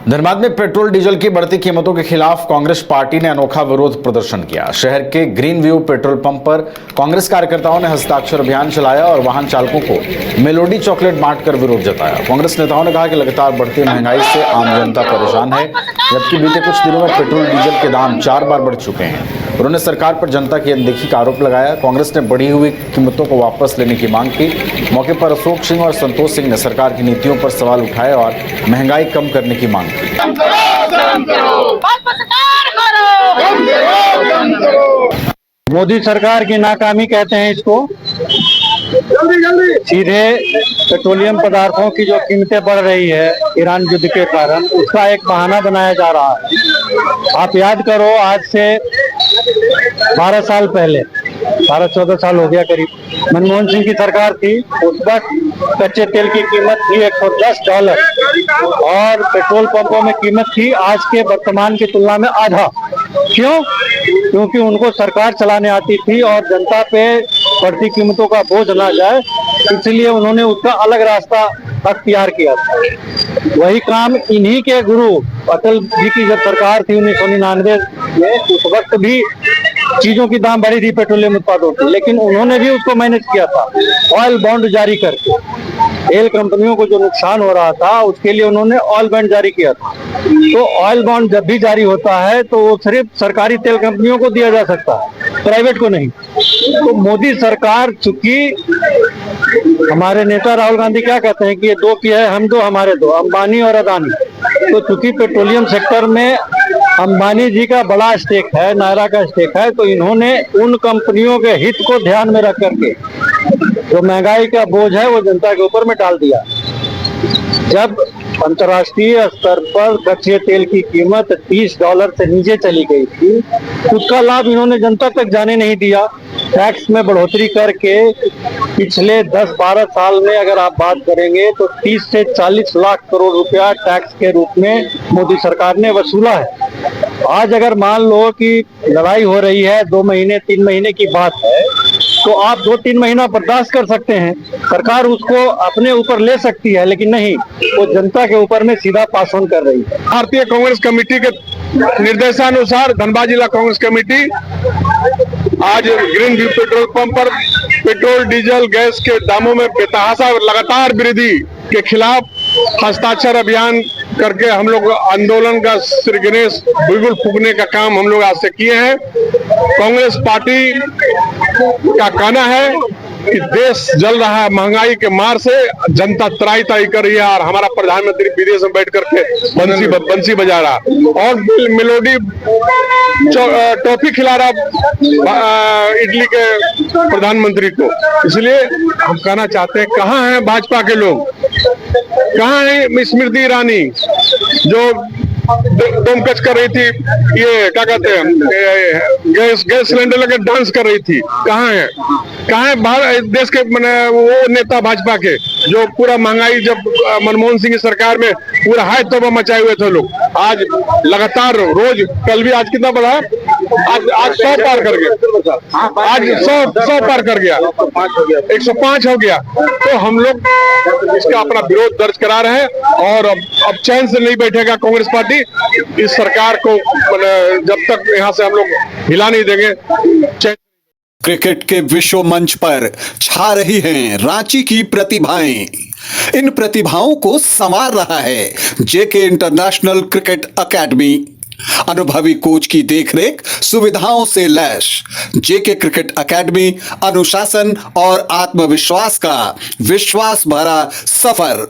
धनबाद में petrol diesel की बढ़ती कीमतों के खिलाफ कांग्रेस पार्टी ने अनोखा विरोध प्रदर्शन किया। शहर के ग्रीन व्यू पेट्रोल पंप पर कांग्रेस कार्यकर्ताओं ने हस्ताक्षर अभियान चलाया और वाहन चालकों को मेलोडी चॉकलेट बांटकर विरोध जताया। कांग्रेस नेताओं ने कहा कि लगातार बढ़ती महंगाई से आम जनता परेशान है, जबकि बीते कुछ दिनों में पेट्रोल डीजल के दाम 4 बार बढ़ चुके हैं। उन्होंने सरकार पर जनता की अनदेखी का आरोप लगाया। कांग्रेस ने बढ़ी हुई कीमतों को वापस लेने की मांग की। मौके पर अशोक सिंह और संतोष सिंह ने सरकार की नीतियों पर सवाल उठाए और महंगाई कम करने की मांग की। मोदी सरकार की नाकामी कहते हैं इसको। सीधे पेट्रोलियम पदार्थों की जो कीमतें बढ़ रही है ईरान युद्ध के कारण, उसका एक बहाना बनाया जा रहा है। आप याद करो, आज से 12 साल पहले, 12-14 साल हो गया करीब, मनमोहन सिंह की सरकार थी। उस वक्त कच्चे तेल की कीमत थी $110 और पेट्रोल पंपों में कीमत थी आज के वर्तमान की तुलना में आधा। क्यों? क्योंकि उनको सरकार चलाने आती थी और जनता पे बढ़ती कीमतों का बोझ ना जाए, इसलिए उन्होंने उसका अलग रास्ता अख्तियार किया था। वही काम इन्हीं के गुरु अटल जी की जब सरकार थी 1999 में, उस वक्त भी चीजों की दाम बढ़ी थी पेट्रोलियम उत्पादों की, लेकिन उन्होंने भी उसको मैनेज किया था ऑयल बॉन्ड जारी करके। तेल कंपनियों को जो नुकसान हो रहा था उसके लिए उन्होंने ऑयल बॉन्ड जारी किया था। तो ऑयल बॉन्ड जब भी जारी होता है तो वो सिर्फ सरकारी तेल कंपनियों को दिया जा सकता है, प्राइवेट को नहीं। तो मोदी सरकार, चूंकि हमारे नेता राहुल गांधी क्या कहते हैं कि ये दो की है, हम दो हमारे दो, अंबानी और अदानी। तो चूंकि पेट्रोलियम सेक्टर में अंबानी जी का बड़ा स्टेक है, नायरा का स्टेक है, तो इन्होंने उन कंपनियों के हित को ध्यान में रख करके जो महंगाई का बोझ है वो जनता के ऊपर में डाल दिया। जब अंतर्राष्ट्रीय स्तर पर कच्चे तेल की कीमत $30 से नीचे चली गई थी, उसका लाभ इन्होंने जनता तक जाने नहीं दिया। टैक्स में बढ़ोतरी करके पिछले 10-12 साल में अगर आप बात करेंगे तो 30 से 40 लाख करोड़ रुपया टैक्स के रूप में मोदी सरकार ने वसूला है। आज अगर मान लो कि लड़ाई हो रही है, 2 महीने 3 महीने की बात है, तो आप 2-3 महीना बर्दाश्त कर सकते हैं, सरकार उसको अपने ऊपर ले सकती है, लेकिन नहीं, वो जनता के ऊपर में सीधा पास ऑन कर रही है। भारतीय कांग्रेस कमेटी के निर्देशानुसार धनबाद जिला कांग्रेस कमेटी आज ग्रीन व्यू पेट्रोल पंप पर पेट्रोल डीजल गैस के दामों में बेतहाशा लगातार वृद्धि के खिलाफ हस्ताक्षर अभियान करके हम लोग आंदोलन का श्री गणेश बिल्कुल फूकने का काम हम लोग आज से किए हैं। कांग्रेस पार्टी का कहना है कि देश जल रहा है, महंगाई के मार से जनता त्राही त्राही कर रही है और हमारा प्रधानमंत्री विदेश में बैठ करके बंसी बजा रहा और मेलोडी टॉफी खिला रहा इटली के प्रधानमंत्री को। इसलिए हम कहना चाहते हैं, कहाँ हैं भाजपा के लोग, कहाँ है स्मृति ईरानी जो डोमकच कर रही थी, ये क्या कहते हैं, गैस सिलेंडर लेकर डांस कर रही थी, कहाँ है भारत देश के वो नेता भाजपा के जो पूरा महंगाई जब मनमोहन सिंह की सरकार में पूरा हाय तौबा मचाए हुए थे लोग। आज लगातार रोज, कल भी आज कितना बढ़ा, आज 100 पार कर गया, आज 100 पार कर गया, 105 हो गया। तो हम लोग इसका अपना विरोध दर्ज करा रहे हैं और अब चैन से नहीं बैठेगा कांग्रेस पार्टी। इस सरकार को जब तक यहाँ से हम लोग हिला नहीं देंगे। क्रिकेट के विश्व मंच पर छा रही हैं रांची की प्रतिभाएं। इन प्रतिभाओं को संवार रहा है जेके इंटरनेशनल क्रिकेट एकेडमी। अनुभवी कोच की देखरेख, सुविधाओं से लैस जेके क्रिकेट एकेडमी अनुशासन और आत्मविश्वास का विश्वास भरा सफर।